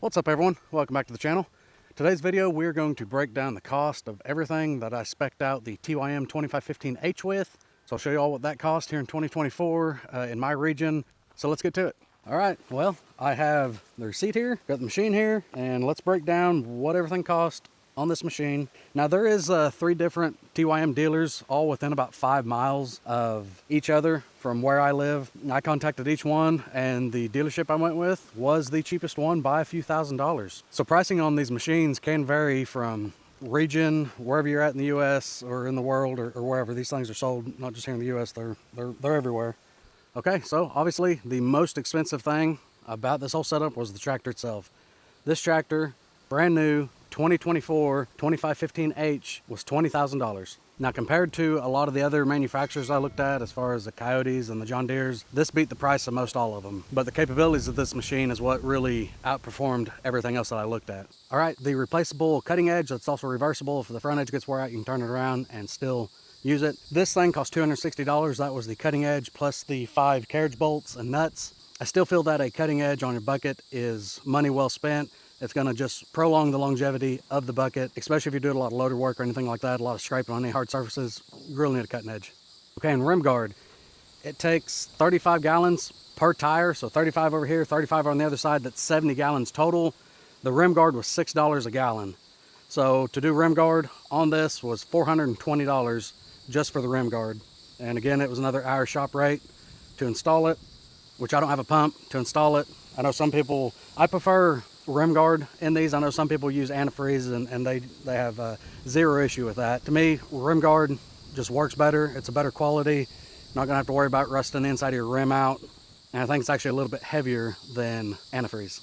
What's up everyone? Welcome back to the channel. Today's video we're going to break down the cost of everything that I spec'd out the TYM 2515H with. So I'll show you all what that cost here in 2024 in my region. So let's get to it. All right, well, I have the receipt here, got the machine here, and let's break down what everything cost on this machine. Now there is 3 different TYM dealers, all within about 5 miles of each other from where I live. I contacted each one, and the dealership I went with was the cheapest one by a few $1,000s. So pricing on these machines can vary from region, wherever you're at in the US or in the world, or wherever these things are sold, not just here in the US, they're everywhere. Okay, so obviously the most expensive thing about this whole setup was the tractor itself. This tractor, brand new, 2024 2515H, was $20,000. Now compared to a lot of the other manufacturers I looked at, as far as the Coyotes and the John Deeres, this beat the price of most all of them. But the capabilities of this machine is what really outperformed everything else that I looked at. All right, the replaceable cutting edge, that's also reversible. If the front edge gets wore out, you can turn it around and still use it. This thing cost $260. That was the cutting edge plus the 5 carriage bolts and nuts. I still feel that a cutting edge on your bucket is money well spent. It's going to just prolong the longevity of the bucket, especially if you do a lot of loader work or anything like that, a lot of scraping on any hard surfaces. You really need a cutting edge. Okay, and rim guard. It takes 35 gallons per tire, so 35 over here, 35 on the other side. That's 70 gallons total. The rim guard was $6 a gallon. So to do rim guard on this was $420 just for the rim guard. And again, it was another hour shop rate to install it, which I don't have a pump to install it. I know some people, I prefer rim guard in these. I know some people use antifreeze and they have zero issue with that. To me, rim guard just works better. It's a better quality. Not gonna have to worry about rusting the inside of your rim out. And I think it's actually a little bit heavier than antifreeze.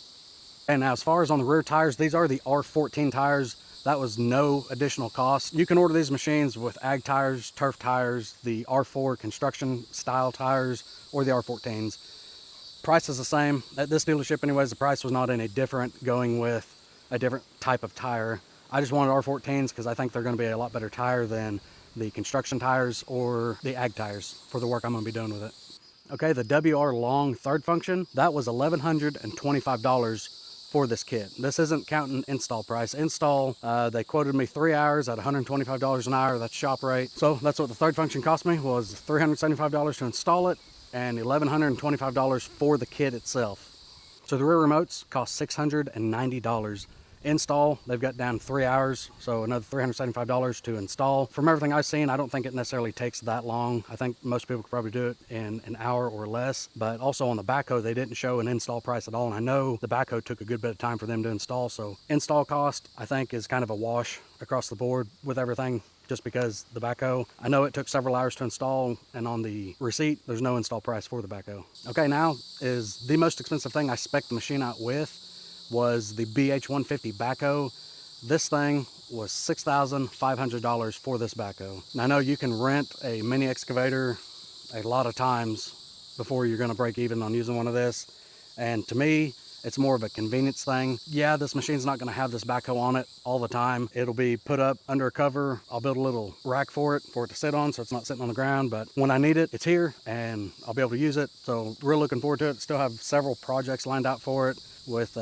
And now as far as on the rear tires, these are the R14 tires. That was no additional cost. You can order these machines with ag tires, turf tires, the R4 construction style tires, or the R14s. Price is the same. At this dealership anyways, the price was not any different going with a different type of tire. I just wanted R14s because I think they're going to be a lot better tire than the construction tires or the ag tires for the work I'm going to be doing with it. Okay, the WR long third function, that was $1,125 for this kit. This isn't counting install price. Install, they quoted me 3 hours at $125 an hour. That's shop rate. So that's what the third function cost me, was $375 to install it and $1,125 for the kit itself. So the rear remotes cost $690. Install, they've got down 3 hours, so another $375 to install. From everything I've seen, I don't think it necessarily takes that long. I think most people could probably do it in an hour or less. But also on the Backhoe, they didn't show an install price at all, and I know the Backhoe took a good bit of time for them to install. So install cost, I think, is kind of a wash across the board with everything, just because the Backhoe, I know it took several hours to install, and on the receipt, there's no install price for the Backhoe. Okay, now is the most expensive thing I spec'd the machine out with, was the BH150 Backhoe. This thing was $6,500 for this Backhoe. Now I know you can rent a mini excavator a lot of times before you're gonna break even on using one of this. And to me, it's more of a convenience thing. Yeah, this machine's not gonna have this Backhoe on it all the time. It'll be put up under a cover. I'll build a little rack for it to sit on so it's not sitting on the ground. But when I need it, it's here and I'll be able to use it. So we're looking forward to it. Still have several projects lined out for it, with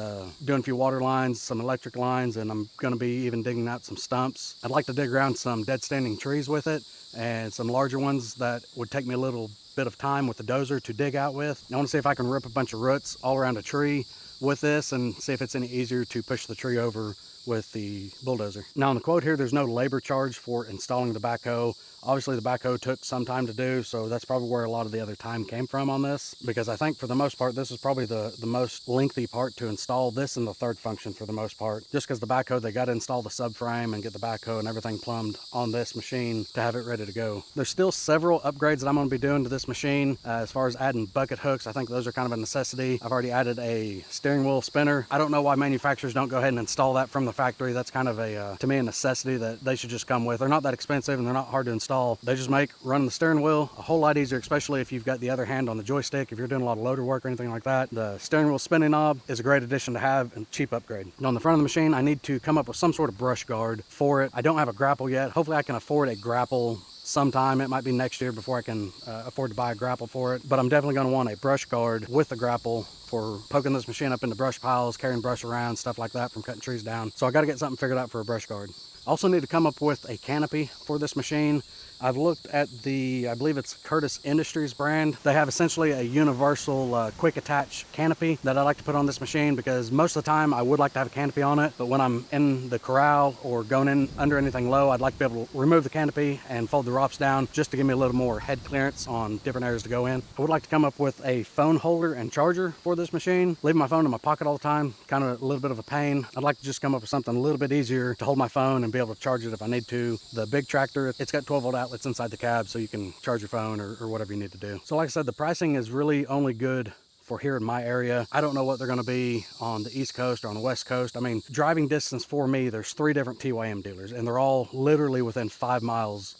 doing a few water lines, some electric lines, and I'm gonna be even digging out some stumps. I'd like to dig around some dead standing trees with it, and some larger ones that would take me a little bit of time with the dozer to dig out with. I wanna see if I can rip a bunch of roots all around a tree with this and see if it's any easier to push the tree over with the bulldozer. Now on the quote here, there's no labor charge for installing the Backhoe. Obviously the Backhoe took some time to do, so that's probably where a lot of the other time came from on this, because I think for the most part, this is probably the most lengthy part to install, this and the third function for the most part. Just because the Backhoe, they got to install the subframe and get the Backhoe and everything plumbed on this machine to have it ready to go. There's still several upgrades that I'm going to be doing to this machine. As far as adding bucket hooks, I think those are kind of a necessity. I've already added a steering wheel spinner. I don't know why manufacturers don't go ahead and install that from the factory. That's kind of a, to me, a necessity that they should just come with. They're not that expensive and they're not hard to install. They just make running the steering wheel a whole lot easier, especially if you've got the other hand on the joystick. If you're doing a lot of loader work or anything like that, the steering wheel spinning knob is a great addition to have and cheap upgrade. And on the front of the machine, I need to come up with some sort of brush guard for it. I don't have a grapple yet. Hopefully I can afford a grapple sometime. It might be next year before I can afford to buy a grapple for it, but I'm definitely going to want a brush guard with a grapple for poking this machine up into brush piles, carrying brush around, stuff like that, from cutting trees down. So I got to get something figured out for a brush guard. Also need to come up with a canopy for this machine. I've looked at the, I believe it's Curtis Industries brand. They have essentially a universal quick attach canopy that I like to put on this machine, because most of the time I would like to have a canopy on it, but when I'm in the corral or going in under anything low, I'd like to be able to remove the canopy and fold the ROPS down just to give me a little more head clearance on different areas to go in. I would like to come up with a phone holder and charger for this machine. Leaving my phone in my pocket all the time, kind of a little bit of a pain. I'd like to just come up with something a little bit easier to hold my phone and be able to charge it if I need to. The big tractor, it's got 12-volt outlets inside the cab, so you can charge your phone or whatever you need to do. So like I said, the pricing is really only good for here in my area. I don't know what they're going to be on the East Coast or on the West Coast. I mean, driving distance for me, there's 3 different TYM dealers, and they're all literally within 5 miles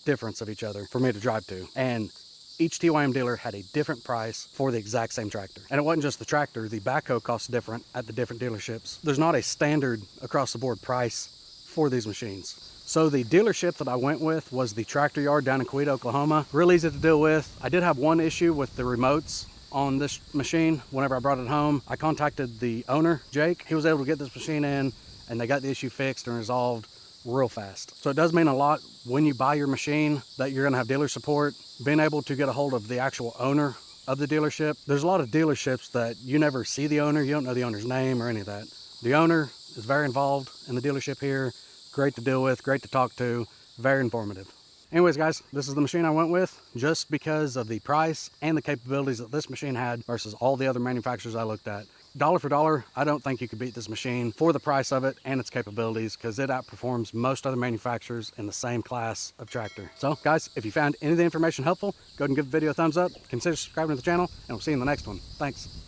difference of each other for me to drive to. And each TYM dealer had a different price for the exact same tractor. And it wasn't just the tractor, the backhoe costs different at the different dealerships. There's not a standard across the board price for these machines. So the dealership that I went with was the Tractor Yard down in Quito, Oklahoma. Real easy to deal with. I did have one issue with the remotes on this machine whenever I brought it home. I contacted the owner, Jake. He was able to get this machine in, and they got the issue fixed and resolved real fast. So it does mean a lot when you buy your machine that you're gonna have dealer support. Being able to get a hold of the actual owner of the dealership. There's a lot of dealerships that you never see the owner, you don't know the owner's name or any of that. The owner is very involved in the dealership here. Great to deal with, great to talk to, very informative. Anyways guys, this is the machine I went with just because of the price and the capabilities that this machine had versus all the other manufacturers I looked at. Dollar for dollar, I don't think you could beat this machine for the price of it and its capabilities, because it outperforms most other manufacturers in the same class of tractor. So guys, if you found any of the information helpful, go ahead and give the video a thumbs up, consider subscribing to the channel, and we'll see you in the next one. Thanks.